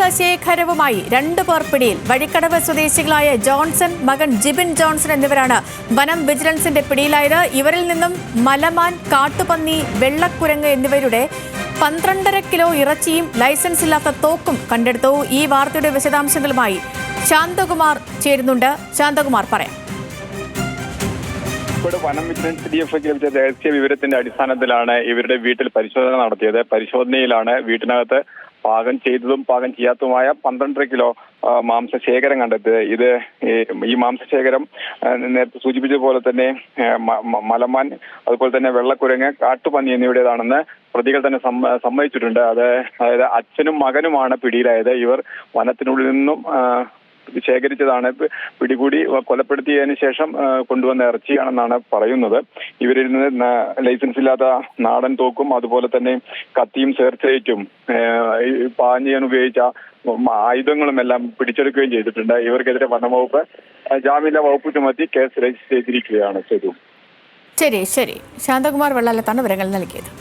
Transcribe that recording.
മാംസശേഖരവുമായി 2 പേർ പിടിയിൽ. വഴിക്കടവ് സ്വദേശികളായ ജോൺസൺ, മകൻ ജിബിൻ ജോൺസൺ എന്നിവരാണ് വനം വിജിലൻസിന്റെ പിടിയിലായത്. ഇവരിൽ നിന്നും മലമാൻ, കാട്ടുപന്നി, വെള്ളക്കുരങ്ങ് എന്നിവരുടെ 12.5 കിലോ ഇറച്ചിയും ലൈസൻസ് ഇല്ലാത്ത തോക്കും കണ്ടെടുത്തു. ഈ വാർത്തയുടെ വിശദാംശങ്ങളുമായി ശാന്തകുമാർ ചേരുന്നുണ്ട്. ശാന്തകുമാർ, പറയാം. വനം വിജിലൻസ് DFIക്ക് ലഭിച്ച രഹസ്യ വിവരത്തിന്റെ അടിസ്ഥാനത്തിലാണ് ഇവരുടെ വീട്ടിൽ പരിശോധന നടത്തിയത്. പരിശോധനയിലാണ് വീട്ടിനകത്ത് പാകം ചെയ്തതും പാകം ചെയ്യാത്തതുമായ 12.5 കിലോ മാംസശേഖരം കണ്ടെത്തിയത്. ഈ മാംസശേഖരം നേരത്തെ സൂചിപ്പിച്ചതുപോലെ തന്നെ മലമാൻ, അതുപോലെ തന്നെ വെള്ളക്കുരങ്ങ്, കാട്ടുപന്നി എന്നിവയുടേതാണെന്ന് പ്രതികൾ തന്നെ സമ്മതിച്ചിട്ടുണ്ട്. അതായത് അച്ഛനും മകനുമാണ് പിടിയിലായത്. ഇവർ വനത്തിനുള്ളിൽ നിന്നും ശേഖരിച്ചതാണ്. പിടികൂടി കൊലപ്പെടുത്തിയതിനു ശേഷം കൊണ്ടുവന്ന ഇറച്ചിയാണെന്നാണ് പറയുന്നത്. ഇവരിൽ നിന്ന് ലൈസൻസ് ഇല്ലാത്ത നാടൻ തോക്കും അതുപോലെ തന്നെ കത്തിയും സേർച്ചയും പാഞ്ഞ് ചെയ്യാൻ ഉപയോഗിച്ച ആയുധങ്ങളും എല്ലാം പിടിച്ചെടുക്കുകയും ചെയ്തിട്ടുണ്ട്. ഇവർക്കെതിരെ വനംവകുപ്പ് ജാമ്യമില്ലാ വകുപ്പ് ചുമത്തി കേസ് രജിസ്റ്റർ ചെയ്തിരിക്കുകയാണ്. ശരി. ശാന്തകുമാർ വെള്ളാലത്താണ് വിവരങ്ങൾ നൽകിയത്.